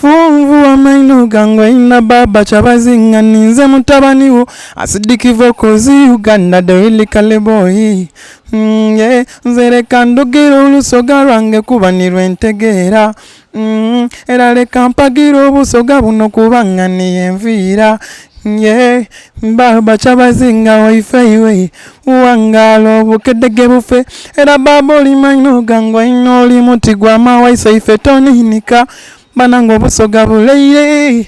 Funvu amaino gango ina baba chabazinga ninze mutabaniwo asidiki Vokoz Uganda daily kaleboyi nzere kandogero olusoga lwange kubanirwe ntegeera era leka mpagira obusoga buno kubanga niyenviira baba chabazinga waifeiwe wangalo obukedege bufe era baba oli maino gango ina oli muti gw'amawaiso ife tonihinika banango obusoga buleire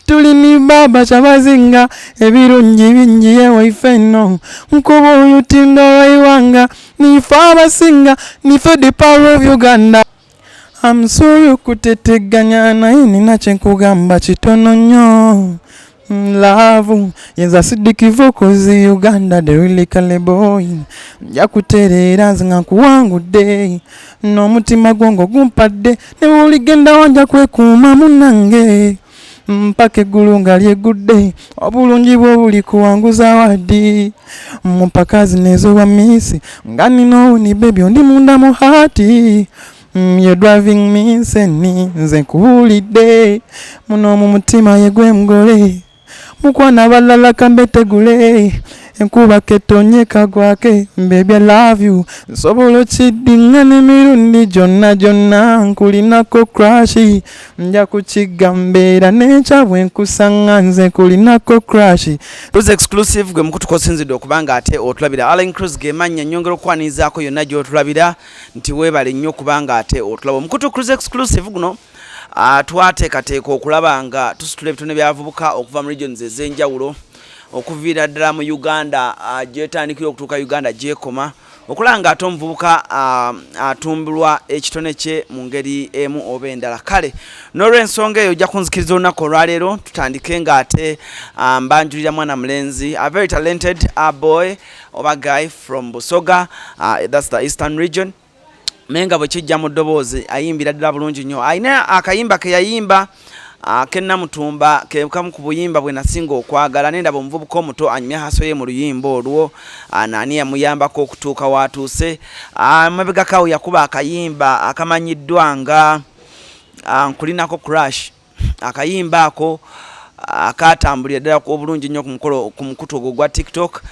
Tuli ni baba chabazinga ebirungi bingi ewaffe no nkuba olutindo lwaiwanga nife abasinga nife the power of Uganda. I'm sorry kuteteganya naye nina kye nkugamba kitono nnyo Love yenza sidiki Vokoz Uganda the really kaleboy nja kutereera nzinga kuwangudde n'omutima gwange gumpadde ne buligenda wanja kwekuuma munange mpaka eggulu nga lyegudde obulungi bwo buli kuwanguza wadi mpaka zinezo wa misi nga nino ni baby ondi munda mu hati you're driving me insane nze nkuwulidde muno mu mutima yegwe mugole mukwana balala kambetegule enkuba ketonyeka gwake baby I love you nsobola okidinga n'emirundi gyonna nkulinako crush nja kukigambera n'ekyabwe nkusanga nze nkulinako crush. Tuze exclusive gwe mukutukosinzidde okubanga ate otulabira Allen Cruz gemanya nyongera okwanizaako yonna gy'otulabira nti weebale nnyo kubanga ate otulaba mukutu Cruz exclusive guno twateekateeka okulaba nga tusitula ebitone byavubuka okuva mu regions ez'enjawulo okuviira ddala mu Uganda gyetandikira okutuuka Uganda gyekoma okulanga ate omuvubuka atumbulwa ekitone kye mu ngeri emu oba endala. Kale n'olw'ensonga eyo ojja kunzikiriza olunaku olwaleero tutandike nga ate mbanjulira mwana mulenzi a very talented boy oba guy from Busoga, that's the eastern region. Menga bwe kijja mu ddoboozi ayimbira ddala bulungi nnyo. Ayina akayimba ke yayimba kenna mutumba ke kamu ku buyimba bwe nasinga okwagala nendaba omuvubuka omuto anyumya hasoye mu luyimba olwo nani yamuyambako okutuuka watuuse mabega kawo yakuba akayimba akamanyiddwa nga nkulinako crush akayimba ako akatambulira ddala obulungi nnyo ku mukutu ogwo gwa TikTok.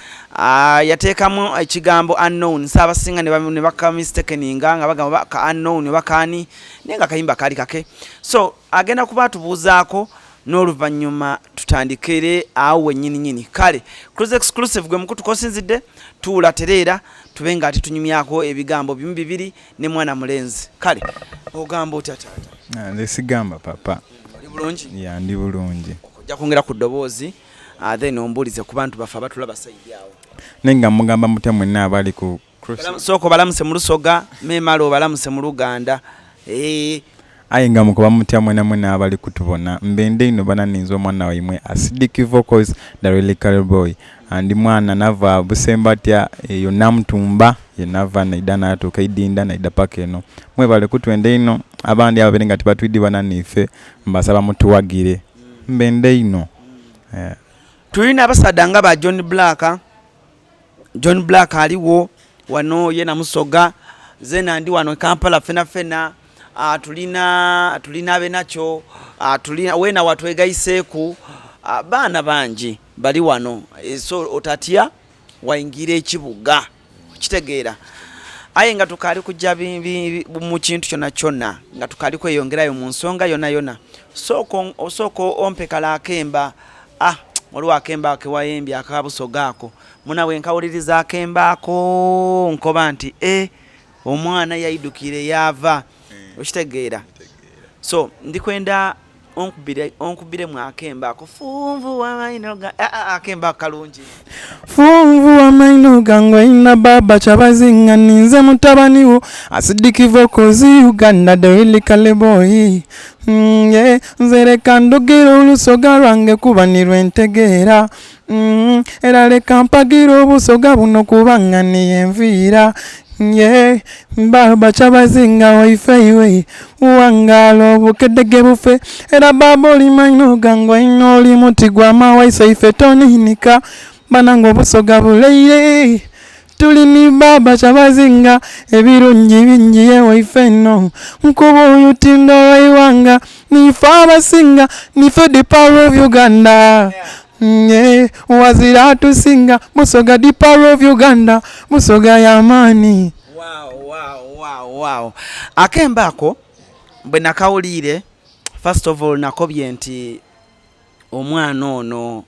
Yateekamu ekigambo unknown saabasinga ne baka mistakeninga nga bagamba ka unknown bakani naye nga kayimba kali kake, so agenda kuba tubuuzaako n'oluvannyuma tutandikire awo wennyini. Kale Cruz exclusive gwe mukutu kosinzidde tuula tereera tube nga ati tunyumyako ebigambo bimu bibiri ne mwana mulenzi. Kale ogamba otya taata? Nze sigamba papa. Oli bulungi? Ya ndi bulungi. Ojja kwongera ku ddoboozi then ombuulize ku bantu baffe abatulaba sayidi awo. Nenga mugamba mutya mwenna abali ku soko balamuse mu Lusoga memalo balamuse mu Luganda aye nga mukuba mutya mwenna abali kutubona mbende ino bana ninzo mwana waimwe asidiki Vokoz the really boy andi mwana nava busembatya yonna mutumba yenava naidana atuuka idinda naida paka eno mwebale kutwende ino abandi ababerenga tibatwidi bana nife mbasaba mutuwagire mbende ino tulina abasaadda nga ba John Black aliwo wano yena Musoga zena ndi wano Kampala fena tulina abe nacho tulina wena watu egaiseku bana banji bali wano so otatya waingira ekibuga kitegeera aye nga tukali kujja mu kintu kyonna nga tukali kweyongerayo mu nsonga yona soko ompe kala akemba waliwo akemba ke wayembya akabusogaako munawe nkawuliriza akembaako nkoba nti omwana yayidukire yava okitegeera so ndikwenda onkubire mu akembaako funvu wamaino akemba kalungi funvu wamaino gango ina baba chabazinga ninze mutabaniwo asidiki Vokoz Uganda the really kaleboy nzere kandogero olusoga lwange kubanirwe ntegeera era leka mpagira obusoga buno kubanga niyenviira baba chabazinga waifeiwe wangalo obukedege bufe era baba oli maino gango ina oli muti gw'amawaiso ife tonihinika banango obusoga buleire Tuli ni baba Kyabazinga ebirungi bingi Ewaffe nno nkuba olutindo lw'Iwanga nife abasinga nife the power of Uganda. Wazira atusinga Busoga the power of Uganda Busoga y'amaanyi. Wow. Akembaako bwe nakawulire first of all nakobye nti omwana ono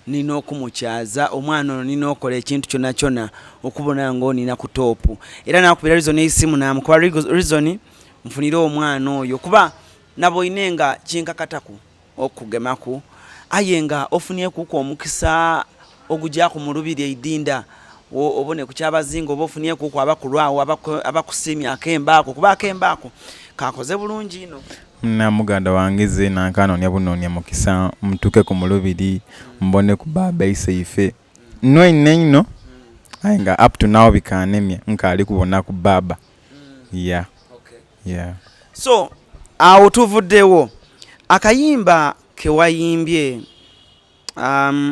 nina okumukyaza omwana ono nina okola ekintu kyonna kyonna okubona ng'onina ku toopu era nakubira reason y'essimu namukuba reason nfunire omwana oyo kuba naboine nga kinkakataku okugemaku aye nga ofunyeku omukisa ogujjaku mu lubiri eidinda obone ku Kyabazinga oba ofunyeku abakulwawo abakusimya akembaako kuba akembaako kakoze bulungi ino. Na muganda wange ze nankanonya bunonya mukisa mtuke ku mulubiri mbone ku baba iseife no ino ainga up to now bikanemya nkali kubona ku baba. Yeah. So awo tuvuddewo akayimba kewayimbye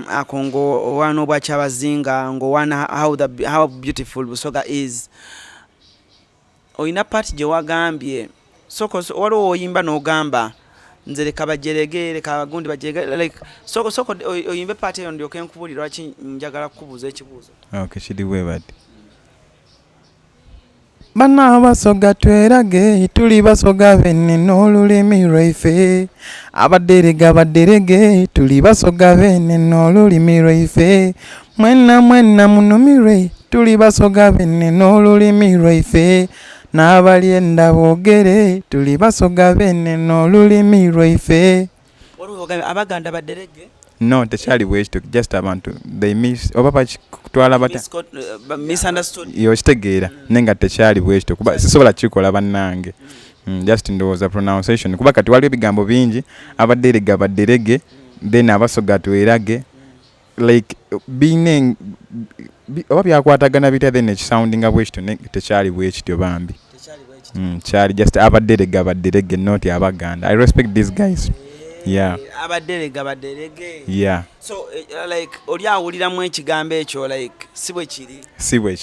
akongo wano bwa Kyabazinga ngo wana how beautiful Busoga is oyina part gye wagambye soko waliwo oyimba n'ogamba nze leka bajerege leka abagundi bajerege like soko oyimbe part eyo ndyoke nkubulira lwaki njagala kukubuuza ekibuuzo. Okay, kiriwe bati bana Basoga twerage tuli Basoga benne n'olulimi lwaffe abaderege tuli Basoga benne n'olulimi lwaffe mwenna munumirwe tuli Basoga benne n'olulimi lwaffe n'abali enda boogere tuli Basoga benne n'olulimi lwaffe. Abaganda baderege no tekyali bwekito just abantu they miss oba kutwala bata misunderstood yo kitegeera nenga tekyali bwekito kuba sisobola kikola bannange just ndowooza pronunciation kuba kati waliwo ebigambo bingi abaderege then Abasoga twerage like being oba byakwatagana bitya then ekisoundinga bwekito tekyali bwekityo bambi kyali just abaderege not Abaganda. I respect these guys. Yeah. Abaderege. Yeah. So like oli awuliramu ekigambo ekyo like si bwe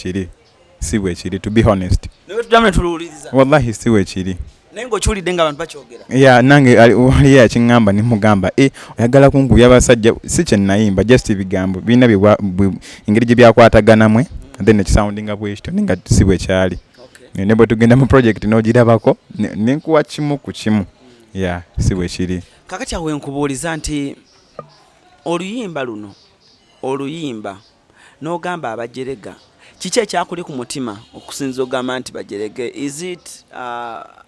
kiri to be honest. Newe tudamne tuluuliriza. Wallahi si bwe kiri. Nengo chulidde nga abantu bakyogera. Yeah, nange ali yakingamba ni mugamba oyagala kungubya abasajja si kye Nayimba just ibigambo bina engeri gye byakwataganamwe then ekisoundinga bwekityo ninga si bwe kyali. Ne bwe tugenda mu project n'ogirabako nenkuwa kimu ku kimu. Yeah, si bwe kiri. Kakati awe nkubuuliza nti oluyimba n'ogamba abajerega kiki ekyakuli ku mutima okusinza ogamba nti bajerege is it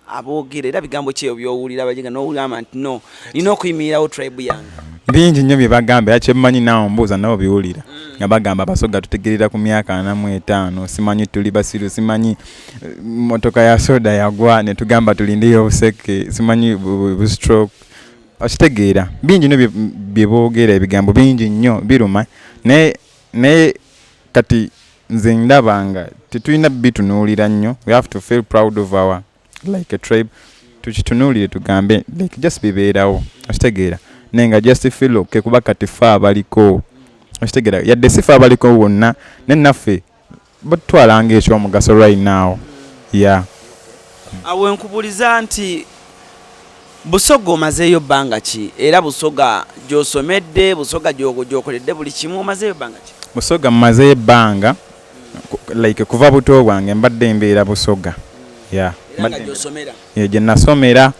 aboogera era bigambo kyeyo byowulira abajerega n'owulira nti no nina okuyimirirawo tribe yange bingi nnyo bye bagamba era kyemmanyi naawe mbuuza nabo biwulira nga bagamba Abasoga tutegerera ku myaka 45 simanyi tuli basiru simanyi motoka ya soda yagwa ne tugamba tulindiyo obuseke simanyi bustroke okitegeera bingi nnyo bye boogera ebigambo bingi nnyo biruma ne kati nze ndabanga tetulina bitunuulira nnyo we have to feel proud of our like a tribe tukitunuulire tugambe like just bibeerawo okitegeera nenga just feel okay kuba kati fa abaliko okitegeera yadde sifa abaliko wonna nennaffe batwalanga ekyomugaso right now. Yeah. Awe nkubuliza nti Busoga omazeeyo bbanga ki era Busoga gy'osomedde Busoga gy'okoledde buli kimu omazeeyo bbanga ki? Busoga mmazeeyo ebbanga like kuva buto bwange mbadde mbeera Busoga. Yeah. Gye nasomera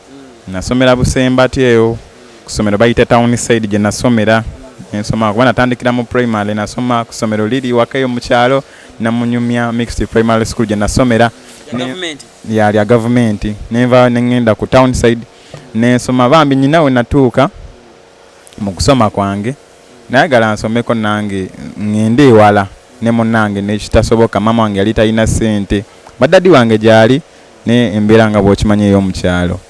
Busembati eyo kusomero bayita town side gye nasomera nsoma kuba natandikira mu primary nasoma ku ssomero liri Ewaka yo mu kyalo Namunyumya mixed primary school gye nasomera ya government neva nengenda ku town side nensoma bambi nyinawe natuuka mu kusoma kwange nayagala nsomeko nange ngende ewala ne munnange nekitasoboka mama wange yali talina ssente badadi wange gyali ne embeera nga bw'okimanyi ey'omu kyalo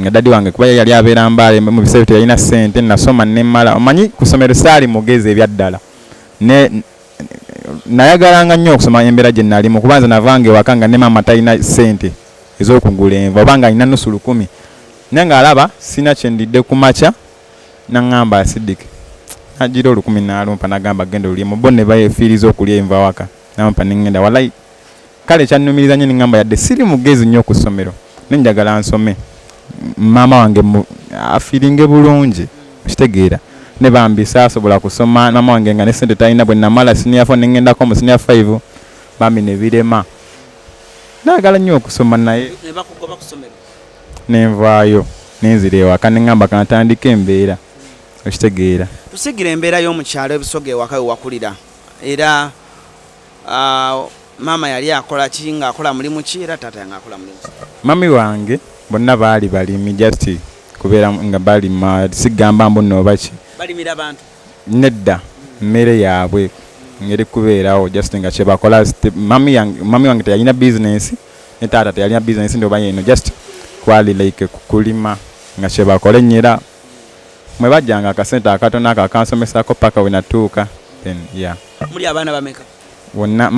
nga dadi wange kuba yali abeera Mbale mu biseera bye yalina ssente nasoma nemmala omanyi ku ssomero saali mugezi ebyaddala nayagalanga nnyo okusoma embeera gye nali mu kubanza navange Ewaka nga ne maama talina ssente ez'okugula enva oba nga alina nusu 10 naye ng'alaba sina kye ndidde ku makya naŋŋamba Sidiki nagira 10 n'alumpa nagamba genda olye mu bo ne bayefiiriza okulya enva waka nampa nengenda walai kale kyannumiriza nnyo nengamba yadde siri mugezi nnyo ku ssomero nenjagala nsome maama wange afiringe bulungi kitegeera ne bambisa asobola kusoma maama wange nga ne sente talina bwe namala senior 4 nengendako mu senior 5 bambi ne birema naagala nnyo okusoma naye nenvaayo nenzira ewaka nengamba kanatandika embeera okitegeera tusigira embeera y'omukyalo ebusoga ewaka wewakulira era maama yali akola ki ng'akola mulimu ki era taata yange akola mulimu ki? Mami wange bonna baali balimi just kubeera nga balima sigamba mbu nno baki balimira abantu nedda mmere yaabwe ngeri kubeerawo just nga kye bakola mami wange teyalina business ne taata teyalina business ndoba yeno just kwali like kulima nga kye bakola ennyera mwe bajjanga akasente akatono ako akansomesako paka we natuuka then yeah. Muli abaana bameka? Wonna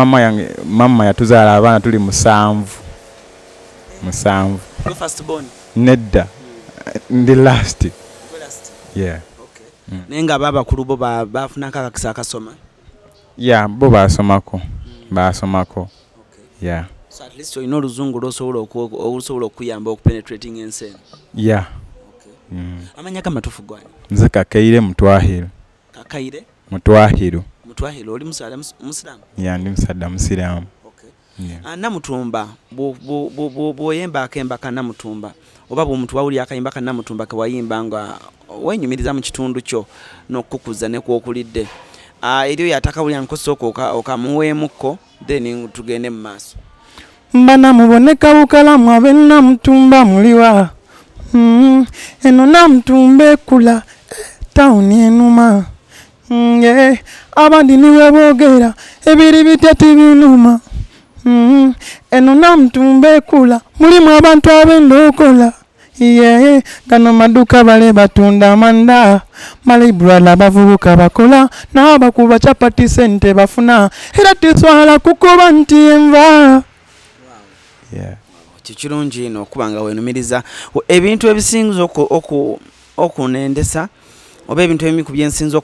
mama yatuzaala abaana tuli 7. Your first born? Nedda ndi last. Yeah. Okay. Nenga baba kulu bo bafunaka akakisa akasoma? Yeah, bo basomako. Basomako. Okay. Yeah. So at least you know oluzungu osobola okuyamba okupenetrating ensen. Yeah. Okay. Amanya kama matufu gwani? Nze Kakaire Mutwahiro. Kakaire? Mutwahiro. Mutwahiro oli musalamu? Yeah, ndi musadda musiramu. Okay. Yeah. Namutumba bwoyemba akemba kanamutumba oba bw'omuntu wawuli akayimba kanamutumba ke wayimba nga wenyumiriza mu kitundu kyo n'okukuza ne kwokulidde eryo yatakawulira nkosooka okamuweemuko then tugende mu maaso. Mbana muboneka bukalamu abennamutumba muliwa eno namutumba ekula tawuni enuma abandi niwe boogera ebiri bitati binuma eno namutumba ekula mulimu abantu ab'endookola gano maduuka bale batunda amanda malibulala abavubuka bakola n'abakuba capati sente bafuna era tiswala kukuba nti enva. Kikirungi ino okuba nga weenumiriza ebintu ebisinza okunendesa oba ebintu ebimu ku byensinza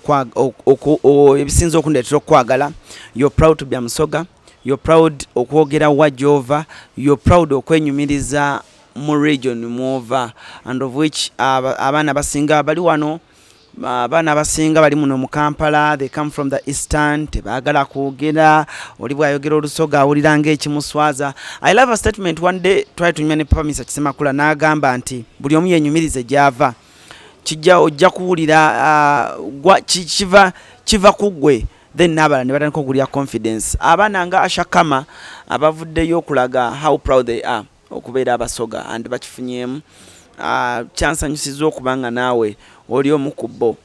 ebisinza okundeetera okwagala. You're proud to be a Musoga, you're proud okwogera wa Jova, you're proud okwenyumiriza mu region mwova, and of which abaana basinga bali wano, abaana basinga bali muno mu Kampala, they come from the eastern, tebaagala kwogera, oli bwayogera Olusoga awulira ng'ekimuswaza. I love a statement one day try tunyuma ne Papa Mr. Kisemakula n'agamba nti buli omu yenyumirize gy'ava kijja ojja kuwulira kiva ku ggwe then n'abala ne batandika okugulya confidence. Abaana nga Ashakama abavuddeyo okulaga how proud they are okubeera Abasoga and bakifunyemu kyansanyusiza okubanga naawe oli omu ku bo.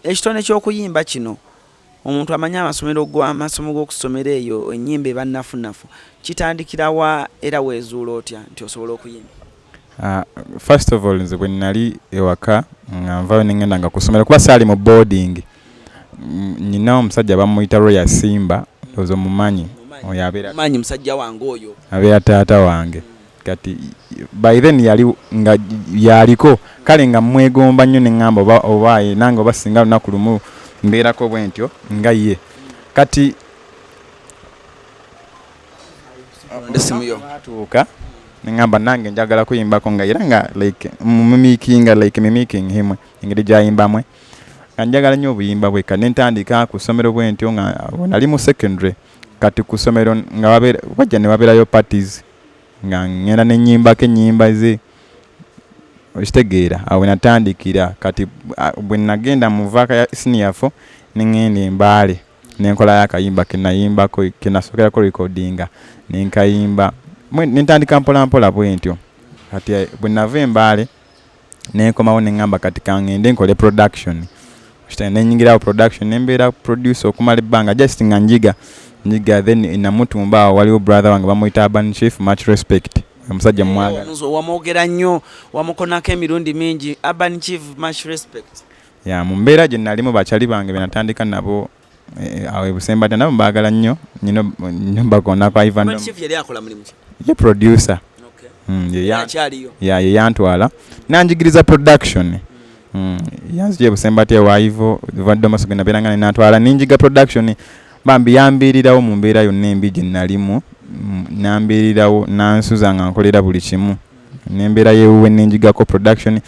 Ekitone ky'okuyimba kino omuntu amanya amasomo g'okusomera eyo ennyimba eba nnafunafu kitandikirawa era weezuula otya nti osobola okuyimba? First of all nze bwe nali ewaka nga nvayo nengenda nga kusomera kuba saali mu boarding. Nyina omusajja bamuyita Roya Simba ozo mumanyi oyo abeera musajja wange oyo abeera taata wange kati by then yaliko kale nga mwegomba nnyo neŋŋamba oba nange oba singa lunaku lumu mbeerako bwe ntyo nga ye kati atuuka neŋŋamba nange njagala kuyimbako nga era nga like mimiking himwe engeri gyayimbamu nga njagala nnyo obuyimba bwe kati nentandika ku ssomero bwe ntyo nga nali mu secondary kati ku ssomero nga bajja ne babeerayo parties nga ngenda nenyimbako ennyimba ze okitegeera awo natandikira kati bwe nagenda mu vaaka ya senior 4 neŋŋenda Embaale nenkola yakayimba kenayimbako kenasookerako recordinga nenkayimba nentandika mpolampola bwe ntyo kati bwe nava Embaale nenkomawo neŋŋamba kati kangende nkole production nenyingirawo production nembeera producer okumala ebbanga just nga njiga then namutumba awo waliwo brother wange bamuyita Urban Chief, much respect, omusajja mwagala wamwogera nnyo wamukonako emirundi mingi. Urban Chief, much respect. Mu mbeera gye nalimu bakyali bange benatandika nabo awo ebusembatya nabo mbaagala nnyo nnyo mbakonako. Urban Chief yali akola mulimu ki? Ye producer. Ye yantwala nanjigiriza production. Yanzije ebusembatya waivo vadde omusoga nabeera nga nenatwala ninjiga production bambi yambirirawo mu mbeera yonna embi gye nalimu nambirirawo nansuza nga nkolera buli kimu n'embeera yeewuwe n'enjigako production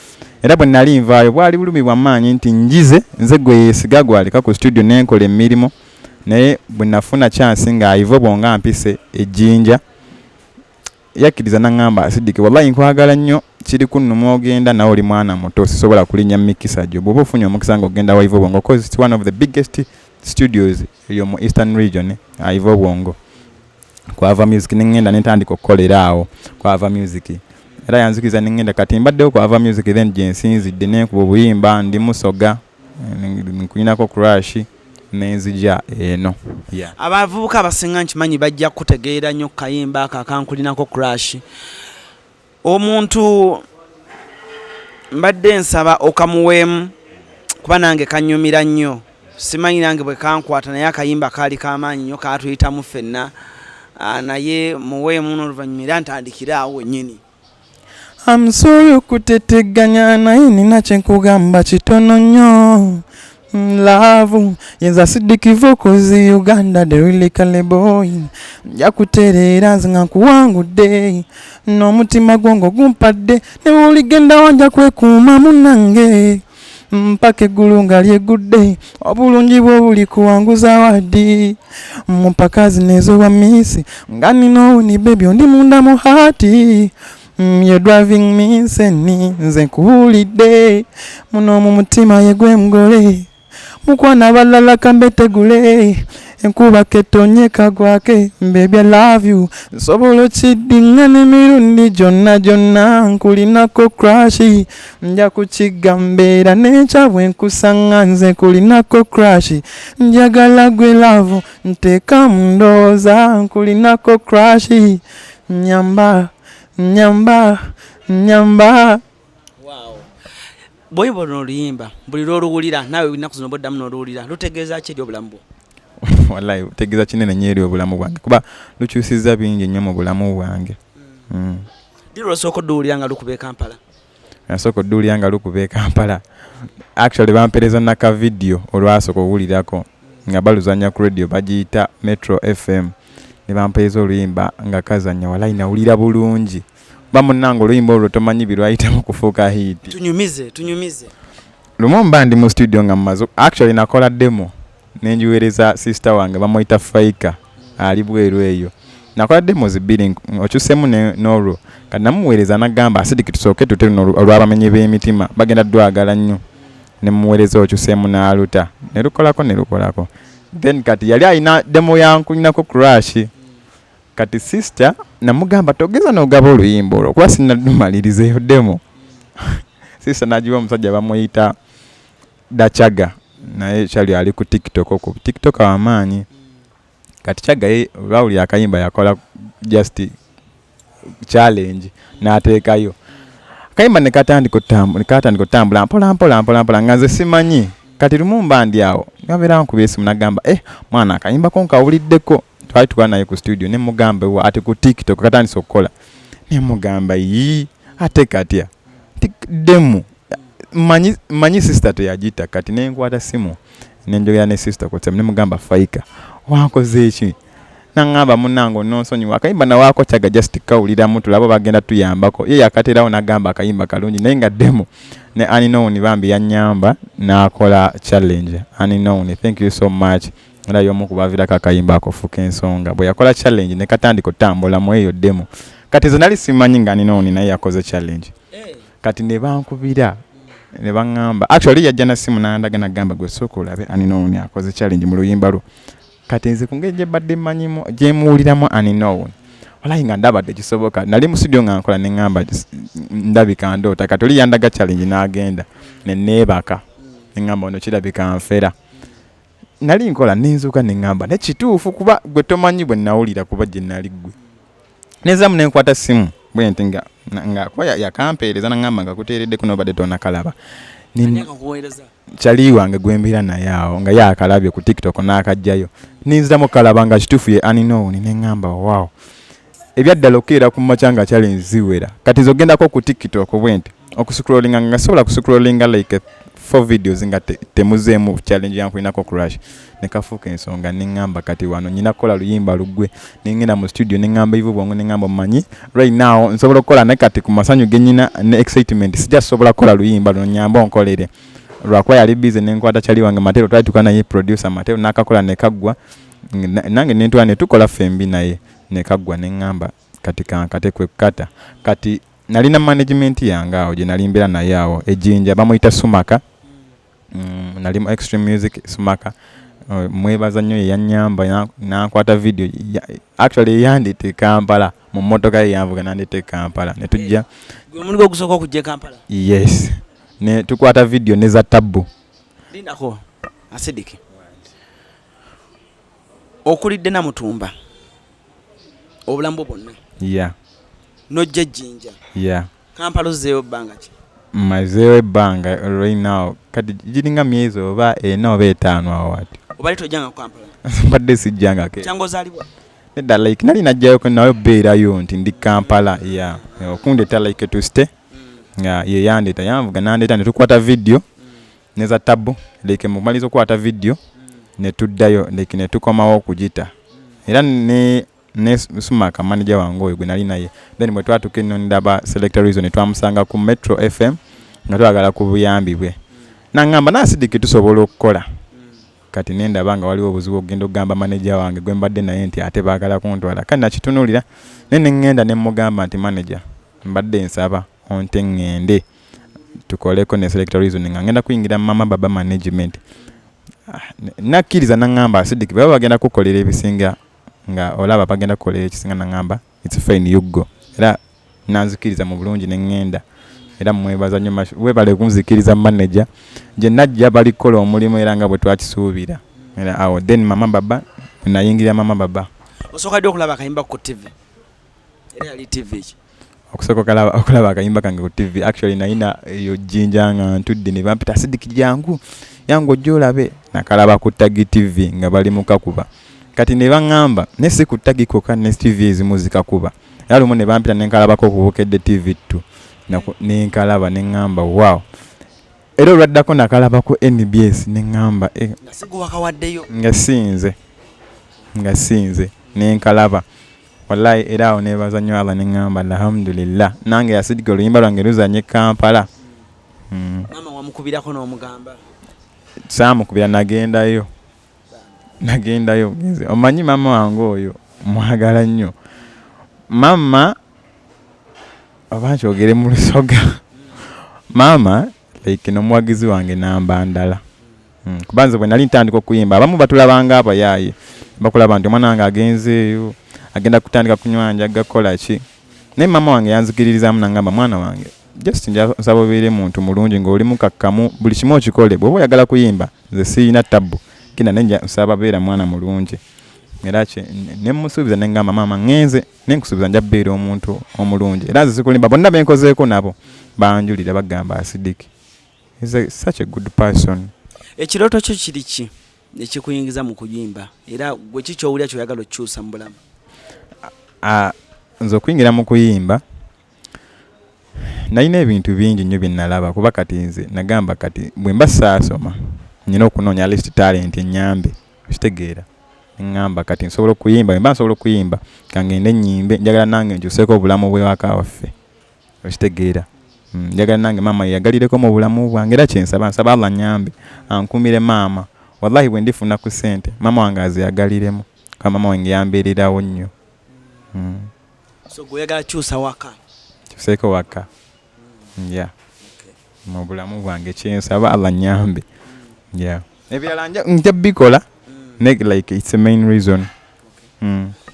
era bwe nali nvaayo bwali bulumi bwa maanyi nti njize nze gwe yeesiga gwaleka ku studio n'enkola emirimu naye bwe nafuna chance nga ivo bonga mpise ejjinja yakkiriza n'aŋŋamba Sidiki wallahi nkwagala nnyo kiri kunnuma ogenda nawe oli mwana muto sisobola kulinnya mikisa gyo bw'oba ofunye omukisa ng'ogenda wa Ivo Bongo because it's one of the biggest studios eyo mu Eastern region Ivo Bongo kwava music n'engenda n'entandika okukolera awo kwava music era yanzikiriza n'engenda kati mbaddewo kwava music then gye nsinzidde n'enkuba obuyimba ndi Busoga nkulinako crash n'enzija eno abavubuka abasinga nkimanyi bajja kutegeera nnyo kayimba akankulinako crash omuntu mbadde nsaba okamuweemu kuba nange kanyumira nnyo simanyi nange bwe kankwata naye akayimba kaali kamaanyi nnyo kaatuyitamu ffenna naye muweemu n'oluvannyuma era ntandikira awo wennyini. I'm sorry okuteteganya naye nina kye nkugamba kitono nnyo love yenza Sidiki Vokoz Uganda the really kale boy njakutereera nze nga nkuwangudde n'omutima gwange gumpadde ne buligenda wanja kwekuuma munange mpaka eggulu nga lyegudde obulungi bwo buli kuwanguza wadi mpaka zinezo wa misi nga nino ni baby ondi munda mu hati you're driving me insane nze nkuwulidde muno mu mutima yegwe mugole mukwana balala kambetegule enkuba ketonye kagwake baby I love you nsobola kiddinga n'emirundi gyonna nkulinako crash nja kukigambera n'ekya bwe nkusanga nze nkulinako crash njagala gwe love nteeka mu ndowooza nkulinako crash nyamba bw'oyibona oluyimba buli lw'oluwulira naawe ennaku zino boddamu n'oluwulira lutegeeza ki eri obulamu bwo? Wallahi lutegeeza kinene nnyo eri obulamu bwange kuba lukyusizza bingi nnyo mu bulamu bwange. Ddi lw'osooka odduwulira nga lukuba e Kampala? Nasooka odduwulira nga lukuba e Kampala actually bampereza naka video olwasooka owulirako nga baluzanya ku radio bagiyita Metro FM ne bampereza oluyimba nga kazanya wallahi nawulira bulungi bamunanga oluyimba olwo tomanyi birwayitamu kufuuka hit. Tunyumize. Lumu mba ndi mu studio nga mmaze actually nakola demo nenjiwereza sister wange bamuyita Faika ali bweru eyo nakola demo zibiri okyusemu n'olwo kati namuweereza n'agamba Sidiki tusooke tutera olw'abamenyi b'emitima bagenda ddwagala nnyo ne muweereza okyusemu n'aluta ne lukolako then kati yali alina demo yankulinako crash kati sister namugamba togeza n'ogaba oluyimba olwo kuba sinnadumalirizeeyo demo sister nagiwa omusajja bamuyita Dachaga naye kyali ali ku TikTok amaanyi kati Chaga ye bawuli akayimba yakola just challenge n'ateekayo akayimba ne katandika otambula mpola nga nze simanyi kati lumumba ndi awo ngabeera nkuba esimu nagamba mwana akayimba ko nkawuliddeko twali tukala naye ku studio ne mugamba wa ate ku TikTok katandisa okukola ne mugamba ate katya demo manyi sister teyagita kati nenkwata simu nenjogera ne sister ko ne mugamba Faika wakoze eki nangamba munango nonsonyiwa akayimba na wako Chaga just kawulira mutu labo bagenda tuyambako ye yakaterawo nagamba akayimba kalungi naye nga demo ne Unknown bambi yanyamba nakola challenge Unknown thank you so much era yomu kubavira kakayimba akofuka ensonga bwe yakola challenge ne katandika otambula mu eyo demo kati zonali simanyi nga Unknown naye yakoze challenge kati ne bankubira ne bangamba actually yajja na simu nandaga nagamba gwe soko olabe Unknown akoze challenge mu luyimba lwo kati nze kungeje badde manyimo je muwuliramu Unknown wallahi nga ndabadde kisoboka nali mu studio nga nkola ne ngamba ndabika ndota kati oli yandaga challenge n'agenda ne nebaka ne ngamba ono kirabika nfera nali nkola ninzuka ne ngamba ne kituufu kuba gwe tomanyi bwe nawulira kuba je nali gwe nezamu ne nkwata simu bwe ntinga nga kwa yakampeereza nangamba nga kuteeredde kuno badde tona kalaba chali wange gwembira naye awo nga yakalabye ku TikTok n'akajjayo ninziramu kalaba nga kituufu ye Unknown ne ngamba wow ebyaddala okukeera ku macanga challenge ziwera kati zogendako ku TikTok bwenti okuscrollinga nga sobola kuscrollinga like 4 videos nga temuzeemu challenge yankulinako crash nekafuuka ensonga neŋŋamba kati wano nyina kukola luyimba lugwe nengenda mu studio neŋŋamba Ivu Bwangu neŋŋamba mmanyi right now nsobola okukola naye kati ku masanyu genyina ne excitement sijja sobola kukola luyimba luno nyamba onkolere lwakuba yali busy nenkwata kyali wange Matero twalituka naye producer Matero n'akakola nekaggwa nange nentwala ne tukola fembi naye nekaggwa neŋŋamba kati kankate kwekata kati nalina management yange awo gye nalimbira naye awo ejjinja bamuyita Sumaka nali mu extreme music Sumaka mwebaza nnyo yanyamba nankwata video actually yandite Kampala mu mmotoka ye yanvuga nandite Kampala ne tujja omuntu ogusooka okujja Kampala yes ne tukwata video ne za Tabu lindako asidiki okulidde na Mutumba obulamu bwonna yeah nojja Jinja yeah Kampala zeeyo bbanga ki mazeewo ebbanga right now kati giringa myezi oba ena oba etaano awo ati obali tojjanga ku Kampala mbadde sijjanga ke kyango ozaalibwa nedda like nali najjayo nayo beerayo nti ndi Kampala yeah okundeta like to stay ye yandeta yanvuga nandeta ne tukwata video ne za Tabu like mu kumaliza okukwata video ne tuddayo like ne tukomawo okugita era ne Sumaka manager wange oyo gwe nali naye then bwe twatuka eno ndaba Selector Reason ne twamusanga ku Metro FM nga twagala ku buyambi bwe nangamba nasidiki tusobola okukola kati nendaba nga waliwo obuzibu okugenda okugamba manager wange gwe mbadde naye nti ate baagala kuntwala kati nakitunulira ne ngenda ne mugamba nti manager mbadde nsaba onte ngende tukoleko ne Selector Reason nga ngenda kuyingira Mama Baba management nakkiriza nangamba asidiki baba bagenda kukolera ebisinga nga olaba bagenda kukolera ekisinga nangamba it's fine you go era nanzikiriza mu bulungi nengenda era mwebaza nnyo webale kunzikiriza manager gye najja bali kukola omulimu era nga bwe twakisuubira era awo then Mama Baba nayingira Mama Baba osooka ddi okulaba akayimba ku TV era yali TV ki okusooka okulaba akayimba kange ku TV actually nayina eyo Jinja nga ntudde ne bampita Sidiki jangu ojja olabe nakalaba ku Tagi TV nga bali mu kakuba kati ne baŋŋamba ne si ku Tagi kokka ne TV ezimu zikakuba era lumu ne bampita nenkalabako ku Bukedde TV 2 nenkalaba neŋŋamba wow era olwaddako nakalaba ku NBS neŋŋamba nga sinze nenkalaba wallahi era awo nebaza nnyo Allah neŋŋamba alhamdulillah nange yasidika oluyimba lwange luzanye Kampala mama wamukubirako n'omugamba saamukubira nagendayo omanyi mama wange oyo mwagala nnyo mama oba nkyogere mu Lusoga mama like n'omuwagizi wange namba ndala kubanze bwe nali ntandika okuyimba abamu batulabanga abayaaye bakulaba nti omwana wange agenzeeyo agenda kutandika kunywanja gakola ki naye mama wange yanzikiririzaamu nangamba mwana wange just nsaba obeere muntu mulungi ng'oli mukakkamu buli kimu okikole bw'oba oyagala kuyimba nze siyina Tabu kina nenja nsaba beera mwana mulungi era ne musuubiza nengamba mama ngenze nenkusuubiza nja beera omuntu omulungi era nze sikulimba bonna benkozeeko nabo banjulira bagamba Asidiki is such a good person. Ekirooto kyo kiri ki ekikuyingiza mu kuyimba era gwe kikyowulira kyoyagala okukyusa mu bulamu? Nze okuyingira mu kuyimba nalina ebintu bingi nnyo bye nalaba kuba kati nze nagamba kati bwe mba saasoma nina okunoonya at least talent ennyambe okitegeera ngamba kati nsobola okuyimba bwe mba nsobola okuyimba kangende nnyimbe njagala nange nkyuseeko obulamu bw'Ewaka waffe okitegeera njagala nange maama yagalireko mu bulamu bwange era kyensaba nsaba Allah nnyambe ankumire maama wallahi bwe ndifuna ku ssente maama wange aziyagaliremu ka maama wange yambeererawo nnyo. So guyagala kyusa waka kyuseeko waka yeah mu bulamu bwange kyensaba Allah nnyambe yeah ebirala nja bikola like it's the main reason.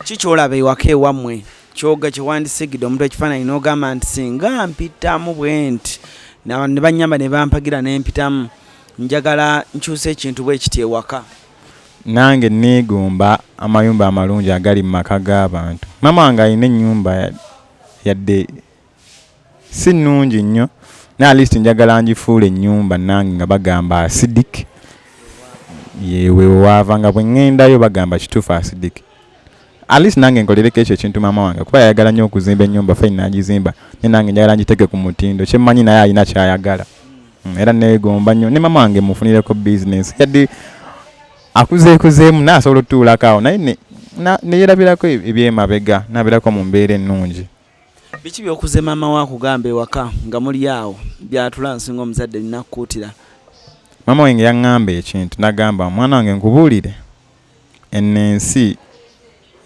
Kikyolaba ewaka ewammwe kyoga kyewandisigidde omuntu ekifaananyi n'ogamba nti singa mpitamu bwe nti ne bannyamba ne bampagira ne mpitamu njagala nkyusa ekintu bwe kiti ewaka? Nange neegomba amayumba amalungi agali mu maka g'abantu. Mama wange alina ennyumba yadde si nnungi nnyo naye at least njagala ngifuula ennyumba nange nga bagamba Asidiki yewe waava nga bwe ŋŋendayo bagamba kituufu Asidiki at least nange nkolereko ekyo ekintu maama wange kuba yayagala nnyo okuzimba ennyumba ffe n'agizimba ne nange njagala ngiteke ku mutindo kyemmanyi naye alina kyayagala era neegomba nnyo ne maama wange mufunireko business yadde akuzeekuzeemu naasobola otutuulako awo naye neyerabirako ebyemabega nabirako mu mbeera ennungi. Biki byokuze maama wakugamba ewaka nga muli awo byatula nsinga omuzadde ninakukuutira? Maama wange yaŋŋamba ekintu nagamba mwana wange nkubuulire ennensi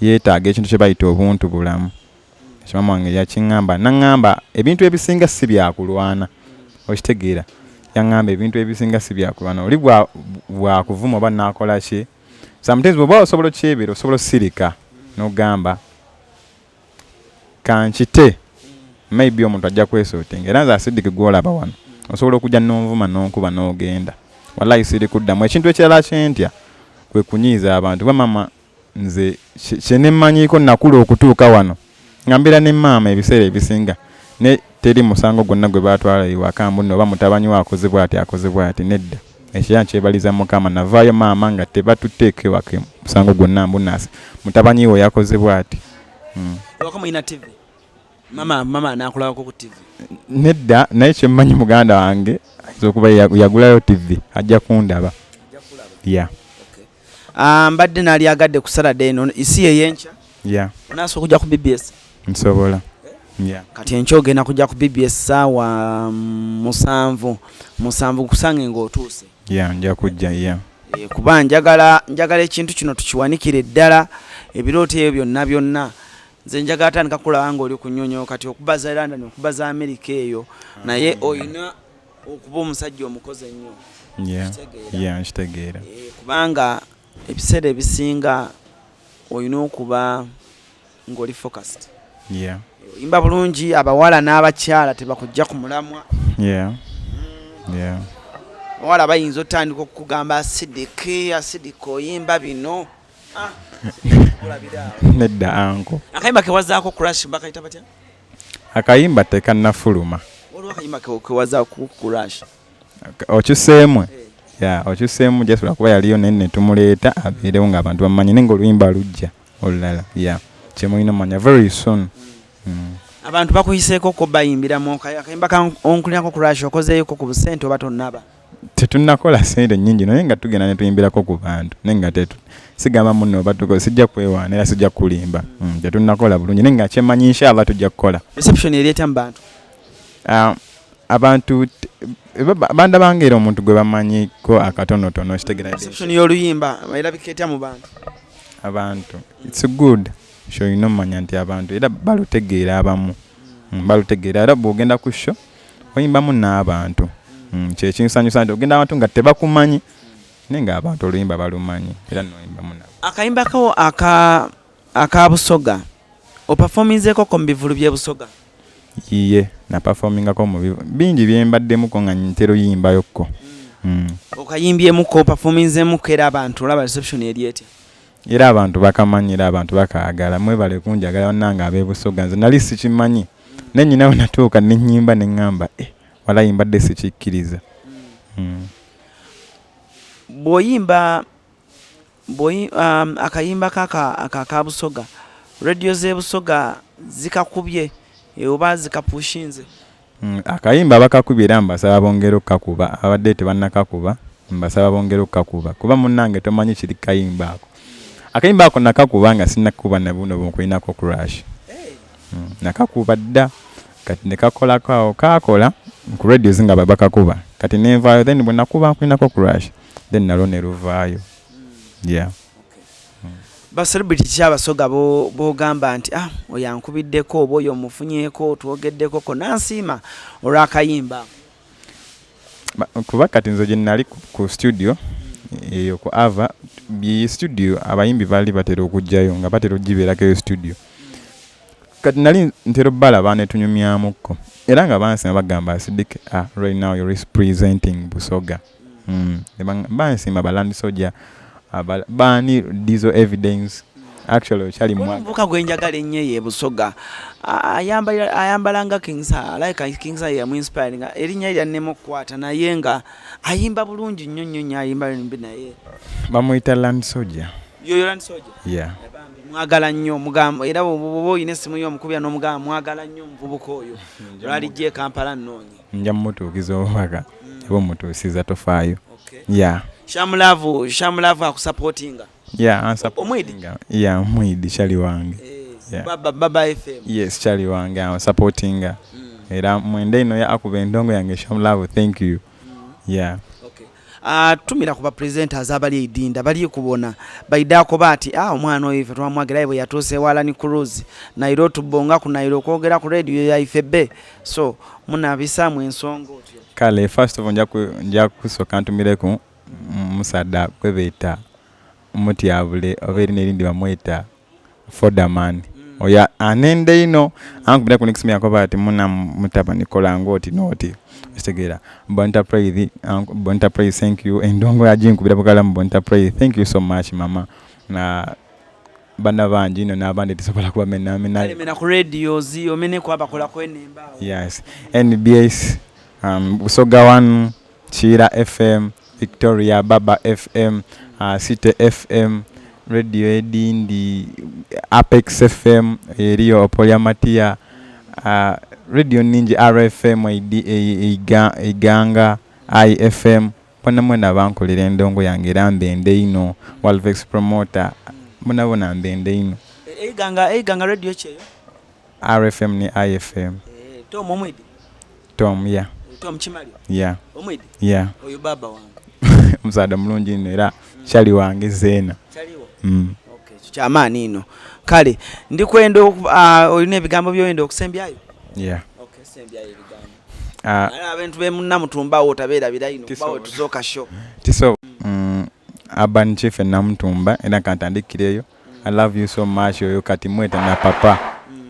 yeetaaga ekintu kye bayita obuntu bulamu. Ekyo maama wange yakiŋŋamba naŋŋamba ebintu ebisinga si byakulwana okitegeera yaŋŋamba ebintu ebisinga si byakulwana oli bwakuvuma oba naakola ki sometimes bw'oba osobola okyebera osobola osirika n'ogamba kankite maybe omuntu ajja kwesootenga era nze asidiki gw'olaba wano osobola okujja n'onvuma n'onkuba n'ogenda wallahi siri kuddamu. Ekintu ekirala kyentya kwe kunyiiza abantu kuba maama nze kye nemmanyiiko nakula okutuuka wano ngambira ne maama ebiseera ebisinga ne teri musango gwonna gwe baatwala ewaka mbuno oba mutabanyi we akoze bw'ati akoze bw'ati nedda ekira nkyebaliza Mukama navaayo maama nga tebatuteeka ewaka musango gwonna mbunaasi mutabanyi we yakoze bw'ati. Ewaka mulina TV? Mama anaakulabako ku TV? Nedda naye kyemmanyi muganda wange ayinza okuba yagulayo TV ajja kundaba. Yeah. Mbadde naali agadde ku Saturday eno isi yeyenkya? Yeah. Onaasobola okujja ku BBS? Nsobola. Yeah. Kati enkya ogenda kujja ku BBS ssaawa 7 kusange ng'otuuse? Yeah, nja kujja. Yeah. Kuba njagala ekintu kino tukiwanikire ddala ebirooto ebyo byonna nze njagala atandika kulaba ng'oli ku nnyonyo kati okubaza London okubaza America eyo naye oyina okuba omusajja omukozi ennyo. Yeah, nkitegeera. Kubanga ebiseera ebisinga oyina okuba ng'oli focused. Yeah. Oyimba bulungi abawala n'abakyala tebakujja ku mulamwa. Yeah. Abawala bayinza otandika okukugamba asidiki oyimba bino. Nedda anko. Akayimba kewazaako crash bakayita batya? Akayimba tekannafuluma. Waliwo akayimba kewazaako crash? Okyuseemu. Yeah, okyuseemu gyesula kuba yaliyo nenne tumuleeta abeerewo ng'abantu bamanyi nenga oluyimba lujja olulala. Yeah. Kyemulina manya very soon. Abantu bakuyiseeko ko bayimbiramu akayimba onkulirako crash okozeeyoko ku busente oba tonnaba? Tetunnakola sente nnyingi naye nga tugenda ne tuyimbirako ku bantu nenga sigamba munno oba sijja kwewaana era sijja kulimba. Tetunnakola bulungi naye nga kyemmanyi inshallah tujja kukola. Reception ereeta mu bantu? Abantu banda bange era omuntu gwe bamanyiko akatonotono kitegeera. Reception y'oluyimba erabika etya mu bantu? Abantu it's good. Show you know manya nti abantu era balutegeera abamu. Balutegeera era bw'ogenda ku show oyimbamu n'abantu. Kyekinsanyusa nti ogenda abantu nga tebakumanyi naye ng'abantu oluyimba balumanyi era n'oyimbamu nabo. Akayimba ko aka Busoga opafominzeeko ko mu bivulu by'e Busoga? Iye na performingako mu bivulu bingi bye mbaddemuko nga ntera oyimbayokko. Okayimbyemuko opafominzeemuko era abantu olaba reception eri etya? Era abantu bakamanyi era abantu bakaagala mwebale kunjagala bannange ab'e Busoga nze nali sikimanyi naye nnyinawe natuuka ne nnyimba ne ŋŋamba walayi mbadde sikikkiriza. Bw'oyimba akayimba ka Busoga radio z'e Busoga zikakubye oba zikapushinze? Akayimba bakakubye era mbasaba bongera okkakuba abadde tebannakakuba mbasaba bongera okkakuba kuba munnange tomanyi kiri kayimba ako. Akayimba ako nakakuba nga sinnakuba na buno bw'okulinako crash. Nakakuba dda kati ne kakolako awo kaakola ku radio zinga bakakuba kati nenvaayo then bwe nakuba nkulinako crash then nalwo ne luvaayo. Yeah. Ba celebrity kyabasoga bogamba nti oyo ankubiddeko oba oyo omufunyeeko twogeddeko ko nansiima olw'akayimba? Kuba kati nze gye nali ku studio eyo ku Ava bi studio abayimbi bali batera okujjayo nga batera ogibeerako eyo studio kati nali ntera balaba ne tunyumyamuko era nga bansi bagamba asidike right now you're representing Busoga. Bansi mabalandi soja bani dizo evidence actually chali mwa mvuka gwenjagala ennyo ye Busoga ayambalanga Kingsa like Kingsa ya mu inspiring erinnya lya nemo kwata naye nga ayimba bulungi nnyo ayimba mbi naye bamuyita land soja. Yo land soja? Yeah. mwagala nnyo mugamba era bwoba oyina essimu y'omukubya n'omugamba mwagala nnyo omuvubuka oyo lwalijja e Kampala nnoonya nja mmutuukiza obubaka oba omutuusiza tofaayo Shamulavu akusupportinga omwidi Charlie Wange Baba FM yes Charlie Wange supportinga era mwende ino ya akuba endongo yange Shamulavu thank you tumira ku bapresenters abali edinda bali kubona baidako bati omwana oyo ife twamwagira bwe yatuse wala ni cruise nairo tubonga ku nairo kwogera ku radio ya ifebe so munabisamu ensongo otyo kale first of all nja kusoka ntumireku musada kwebeta umuti abule oberi nerindi bamweta Fodaman oya anende ino ankubira ku next me yakoba ati muna mutaba nikola ngoti noti Estegera Bonta Praise thank you endongo ya jinkubira bukala mu Bonta Praise thank you so much mama na bana banji no nabandi tisobola kuba mena ku radio zio mene kwa bakola ko Nayimba yes NBS Busoga 1 Chira FM Victoria Baba FM City FM Radio Edindi Apex FM Rio Opolyamatia Radio Ninja RFM Iganga IFM pona mwana bankolera endongo yange rambende ino Walvex promoter muna bona mbende ino Iganga radio cheyo RFM ni IFM Tom omwidi Tom Tom Chimali omwidi oyo baba wange msada mulungi ino era Charlie Wange zena kyamaani ino kale ndikwenda olina ebigambo by'oyenda okusembyayo sembyayo ebigambo abantu bemunna mutumba otabeera birayino bawe tuzoka show tiso Urban Chief namutumba era kantandikireyo I love you so much oyo kati mweta na papa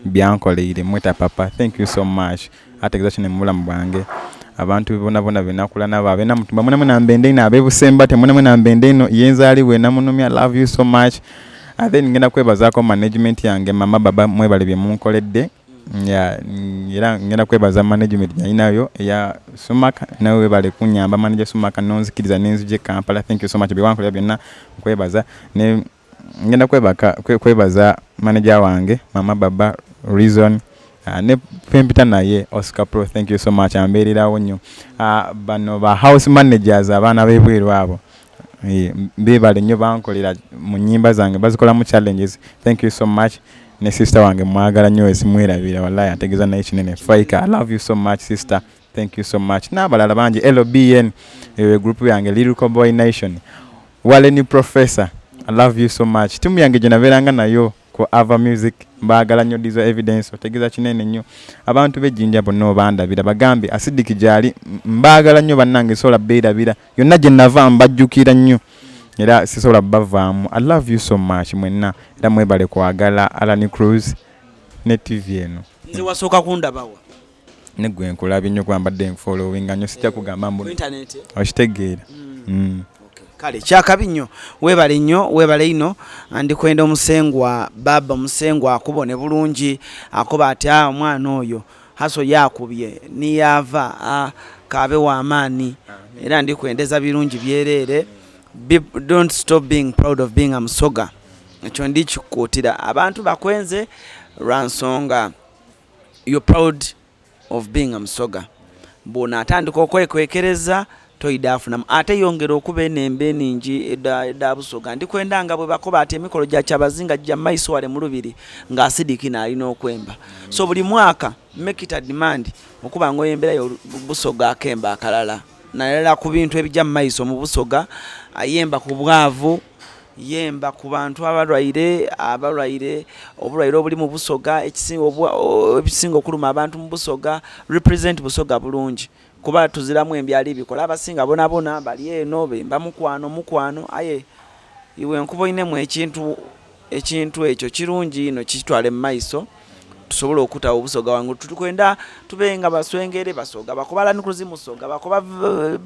byankoleire mweta papa thank you so much ategezation mulamu bwange abantu bona benakula nabo bena mutumba muna mbende ina abebusemba te muna mbende ino yenzali we namunumi I love you so much then ngenda kwebazaako management yange mama baba mwebale bye munkoledde era ngenda kwebaza management nyinayo ya Sumaka nawe bale kunyamba manager Sumaka nonzikiriza nenzije Kampala thank you so much biwankolera byonna kwebaza ne ngenda kwebaza manager wange mama baba reason ne pempita naye Oscar Pro thank you so much ambererawo nnyo bano ba house managers abana bebweru abo bebale nnyo bankolera mu nyimba zange bazikola mu challenges thank you so much ne sister wange mwagala nnyo esimwerabira wallahi ategeza naye kinene Faika I love you so much sister thank you so much n'abalala bangi LBN group yange Lyrical Boy Nation wale ni professor I love you so much timu yange je naberanga nayo ko Ava Music bagala nnyo dizo evidence otegeza kinene nnyo abantu bejinja bonno bandabira bagambi asidiki jali mbagala nnyo bannange sola beerabira yonna je nava mbajjukira nnyo era sisola bavaamu I love you so much mwenna era mwebale kwagala Alani Cruz ne TV eno nze wasooka kundabawa ne gwe nkulabye nnyo kwambadde following nnyo sijja kugamba mbu internet okitegeera kale kyakabi nnyo webale ino ndikwenda omusengwa baba omusengwa akubone bulungi akoba ati omwana oyo haso yakubye niyava kabe wa amaani era ndikwendeza birungi byerere don't stop being proud of being a Musoga ekyo ndikikuutira abantu bakwenze lwansonga you're proud of being a Musoga bona atandika okwekwekereza toidafuna ate yongera okuba enembe ningi eda Busoga ndikwendanga bwe bakoba ati emikolo gya kyabazinga gya maiso wale mu lubiri nga asidiki na alina okwemba so buli mwaka make it a demand okuba ngoyembera yo Busoga akemba akalala nalela ku bintu ebijja maiso mu Busoga ayemba ku bwavu yemba ku bantu abalwaire obulwaire obuli mu Busoga ekisinga okuluma abantu mu Busoga represent Busoga bulungi kuba tuziramu embyali bikola abasinga bonabona bali eno bemba mukwano aye iwe nkubo inemu ekintu ekyo kirungi ino kitwale mu maiso tusobola okuta Obusoga wangu tutukwenda tubenga baswengere Basoga bakobala nikuzi Musoga bakoba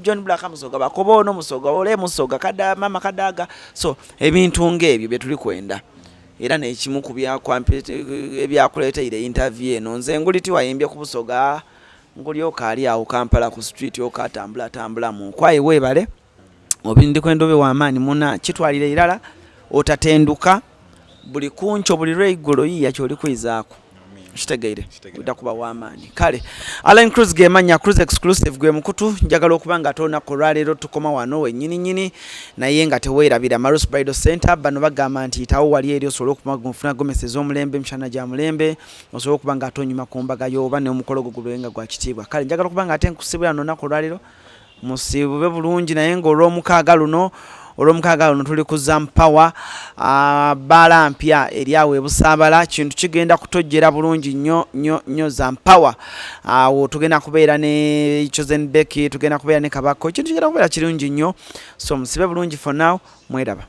John Black Musoga bakoba ono Musoga ole Musoga kada mama kadaga so ebintu ngebyo bye tuli kwenda era nekimu kubya kwampe ebyakuleta ile interview eno nze nguliti wayembye ku Busoga nguli okali awo Kampala ku street okatambula mu kwaye webale obindi kwendo be wa amaani muna kitwalire irala otatenduka buli kuncho buli lweigulo yiya kyoli kwizaako kitegeire ujja kuba w'amaanyi kale Allen Cruise gemanya Cruise Exclusive gwe mukutu njagala okuba nga tonako olwaleero tukoma wano wennyini naye nga teweerabira Marus Bridal Center bano bagamba nti itawo wali eri osobola okuba ng'ofuna gomesi ez'omulembe mishana gya mulembe osobola okuba nga atonyuma ku mbaga y'oba n'omukolo gwo gulwenga gwa kitiibwa kale njagala okuba nga ate nkusibira nonako olwaleero musibube bulungi naye ng'olw'omukaaga luno tuli ku Zampawa bbaala mpya eri awo e Busaabala kintu kigenda kutojjera bulungi nnyo Zampawa awo tugenda kubeera ne Chosen Becky tugenda kubeera ne Kabako kintu kigenda kubeera kirungi nnyo so musibe bulungi for now mweraba